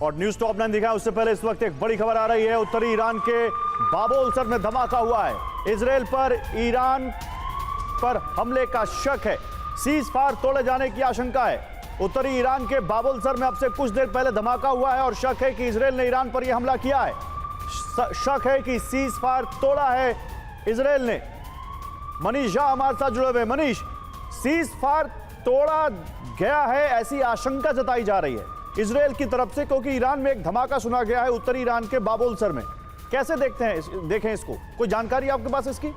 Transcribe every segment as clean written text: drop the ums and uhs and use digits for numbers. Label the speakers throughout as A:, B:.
A: और news top 9 दिखाया उससे पहले इस वक्त एक बड़ी खबर आ रही है। उत्तरी ईरान के बाबोल में धमाका हुआ है। इजरायल पर ईरान पर हमले का शक है। सीज फायर तोड़े जाने की आशंका है। उत्तरी ईरान के बाबोल में अब से कुछ देर पहले धमाका हुआ है और शक है कि इजरायल ने ईरान पर यह हमला किया है। शक है कि सीज फायर तोड़ा है इजरायल ने। मनीष झा हमारे साथ जुड़े हुए। मनीष, सीज फायर तोड़ा गया है ऐसी आशंका जताई जा रही है इजरायल की तरफ से, क्योंकि ईरान में एक धमाका सुना गया है उत्तरी ईरान के बाबोल में। कैसे देखें इसको? कोई जानकारी आपके पास इसकी?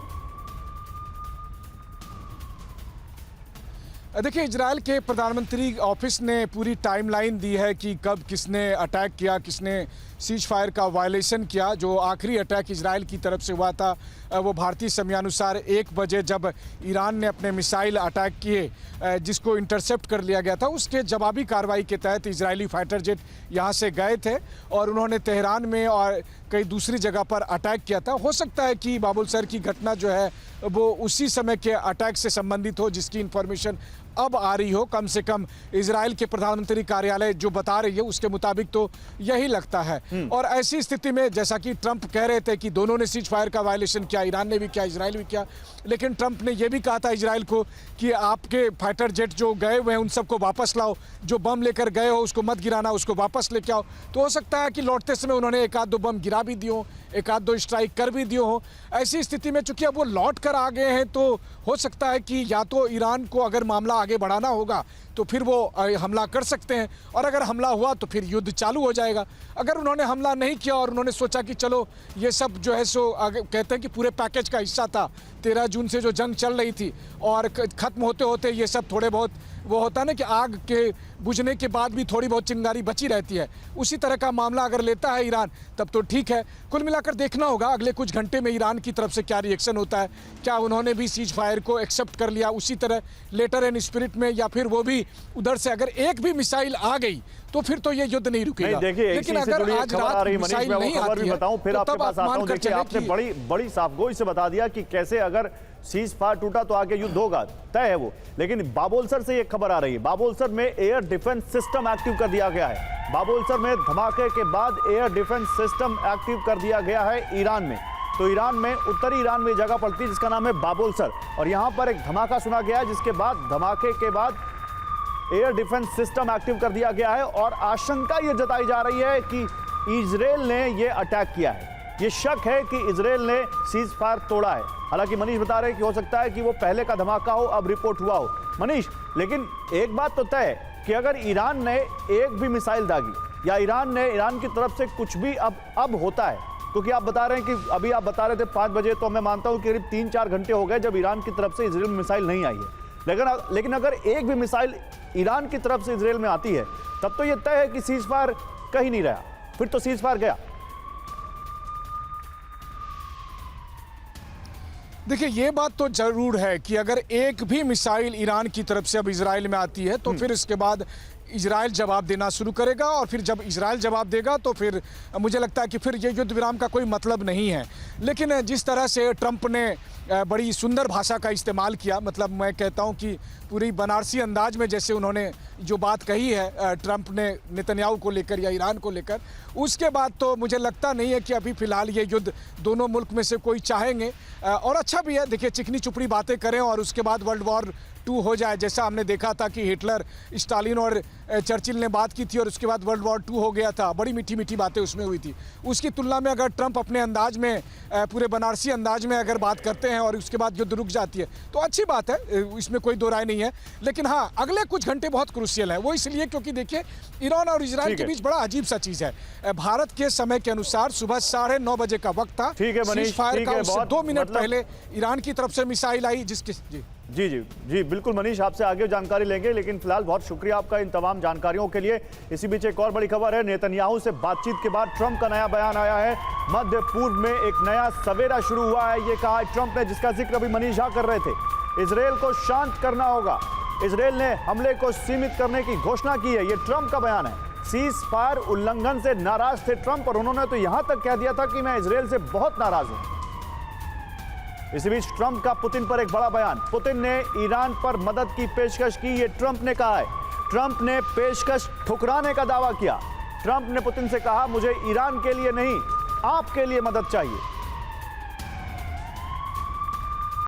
B: देखिए, इजरायल के प्रधानमंत्री ऑफिस ने पूरी टाइमलाइन दी है कि कब किसने अटैक किया, किसने सीज फायर का वायलेशन किया। जो आखिरी अटैक इजरायल की तरफ से हुआ था वो भारतीय समयानुसार 1 बजे जब ईरान ने अपने मिसाइल अटैक किए जिसको इंटरसेप्ट कर लिया गया था। उसके जवाबी कार्रवाई के तहत इजरायली फाइटर जेट यहाँ से गए थे और उन्होंने तेहरान में और कई दूसरी जगह पर अटैक किया था। हो सकता है कि बाबुल सर की घटना जो है वो उसी समय के अटैक से संबंधित हो जिसकी इंफॉर्मेशन अब आ रही हो। कम से कम इजरायल के प्रधानमंत्री कार्यालय जो बता रही है उसके मुताबिक तो यही लगता है। और ऐसी स्थिति में जैसा कि ट्रंप कह रहे थे कि दोनों ने सीज फायर का वायलेशन किया, ईरान ने भी किया, इजरायल भी किया, लेकिन ट्रंप ने यह भी कहा था इजरायल को कि आपके फाइटर जेट जो गए हुए हैं उन सबको वापस लाओ, जो बम लेकर गए हो उसको मत गिराना, उसको वापस लेके आओ। तो हो सकता है कि लौटते समय उन्होंने एक आध दो बम गिरा भी दिए हो, एक आध दो स्ट्राइक कर भी दिए हो। ऐसी स्थिति में चूंकि अब वो लौट कर आ गए हैं तो हो सकता है कि या तो ईरान को अगर मामला आगे बढ़ाना होगा तो फिर वो हमला कर सकते हैं, और अगर हमला हुआ तो फिर युद्ध चालू हो जाएगा। अगर उन्होंने हमला नहीं किया और उन्होंने सोचा कि चलो ये सब जो है सो आगे कहते हैं कि पूरे पैकेज का हिस्सा था, 13 जून से जो जंग चल रही थी और ख़त्म होते होते ये सब थोड़े बहुत वो होता है ना कि आग के बुझने के बाद भी थोड़ी बहुत चिंगारी बची रहती है, उसी तरह का मामला अगर लेता है ईरान तब तो ठीक है। कुल मिलाकर देखना होगा अगले कुछ घंटे में ईरान की तरफ से क्या रिएक्शन होता है। क्या उन्होंने भी सीज फायर को एक्सेप्ट कर लिया उसी तरह लेटर एंड स्पिरिट में, या फिर वो भी उधर से अगर एक भी मिसाइल आ गई तो फिर तो ये युद्ध नहीं रुकेगा।
A: लेकिन अगर आज रात मिसाइल नहीं आती है बताऊं फिर आपके पास आता हूं। देखिए, आपने बड़ी साफगोई से बता दिया कि कैसे अगर सीज फायर टूटा तो आगे युद्ध होगा, तय है वो। लेकिन बाबोल से एक खबर आ रही है, बाबोल में एयर डिफेंस सिस्टम एक्टिव कर दिया गया है। बाबोल में धमाके के बाद एयर डिफेंस सिस्टम एक्टिव कर दिया गया है ईरान में। तो ईरान में, उत्तरी ईरान में जगह पड़ती है जिसका नाम है बाबोल, और यहां पर एक धमाका सुना गया है जिसके बाद धमाके के बाद एयर डिफेंस सिस्टम एक्टिव कर दिया गया है और आशंका यह जताई जा रही है कि इजरायल ने यह अटैक किया है। यह शक है कि इजरायल ने सीज फायर तोड़ा है। हालांकि मनीष बता रहे हैं कि हो सकता है कि वो पहले का धमाका हो, अब रिपोर्ट हुआ हो। मनीष, लेकिन एक बात तो तय है कि अगर ईरान ने एक भी मिसाइल दागी या ईरान की तरफ से कुछ भी अब होता है, क्योंकि आप बता रहे हैं कि अभी आप बता रहे थे 5 बजे, तो मैं मानता हूं कि करीब 3-4 घंटे हो गए जब ईरान की तरफ से इजरायल में मिसाइल नहीं आई है। लेकिन अगर एक भी मिसाइल ईरान की तरफ से इजरायल में आती है तब तो यह तय है कि सीज फायर कहीं नहीं रहा, फिर तो सीज फायर गया।
B: देखिए, ये बात तो जरूर है कि अगर एक भी मिसाइल ईरान की तरफ से अब इजरायल में आती है तो फिर इसके बाद इजरायल जवाब देना शुरू करेगा, और फिर जब इजरायल जवाब देगा तो फिर मुझे लगता है कि फिर ये युद्ध विराम का कोई मतलब नहीं है। लेकिन जिस तरह से ट्रंप ने बड़ी सुंदर भाषा का इस्तेमाल किया, मतलब मैं कहता हूं कि पूरी बनारसी अंदाज में जैसे उन्होंने जो बात कही है ट्रंप ने नेतन्याहू को लेकर या ईरान को लेकर, उसके बाद तो मुझे लगता नहीं है कि अभी फिलहाल ये युद्ध दोनों मुल्क में से कोई चाहेंगे। और अच्छा भी है, देखिए, चिकनी चुपड़ी बातें करें और उसके बाद वर्ल्ड वॉर 2 हो जाए, जैसा हमने देखा था कि हिटलर, स्टालिन और चर्चिल ने बात की थी और उसके बाद वर्ल्ड वॉर 2 हो गया था। बड़ी मीठी मीठी बातें उसमें हुई थी। उसकी तुलना में अगर ट्रंप अपने अंदाज में, पूरे बनारसी अंदाज में अगर बात करते हैं और उसके बाद युद्ध रुक जाती है तो अच्छी बात है, इसमें कोई दो राय नहीं है। लेकिन हाँ, अगले कुछ घंटे बहुत क्रूशियल है। वो इसलिए क्योंकि देखिए, ईरान और इजरायल के बीच बड़ा अजीब सा चीज है। भारत के समय के अनुसार सुबह 9:30 बजे का वक्त था। सीज फायर का उससे 2 मिनट पहले ईरान की तरफ से मिसाइल आई जिसके
A: जी बिल्कुल मनीष, आपसे आगे जानकारी लेंगे, लेकिन फिलहाल बहुत शुक्रिया आपका इन तमाम जानकारियों के लिए। इसी बीच एक और बड़ी खबर है, नेतन्याहू से बातचीत के बाद ट्रंप का नया बयान आया है। मध्य पूर्व में एक नया सवेरा शुरू हुआ है, ये कहा ट्रंप ने, जिसका जिक्र अभी मनीष झा कर रहे थे। इजरायल को शांत करना होगा, इजरायल ने हमले को सीमित करने की घोषणा की है, ये ट्रंप का बयान है। सीज फायर उल्लंघन से नाराज थे ट्रंप और उन्होंने तो यहां तक कह दिया था कि मैं इजरायल से बहुत नाराज हूं। इसी बीच ट्रंप का पुतिन पर एक बड़ा बयान, पुतिन ने ईरान पर मदद की पेशकश की, ये ट्रंप ने कहा है। ट्रंप ने पेशकश ठुकराने का दावा किया। ट्रंप ने पुतिन से कहा, मुझे ईरान के लिए नहीं, आपके लिए मदद चाहिए।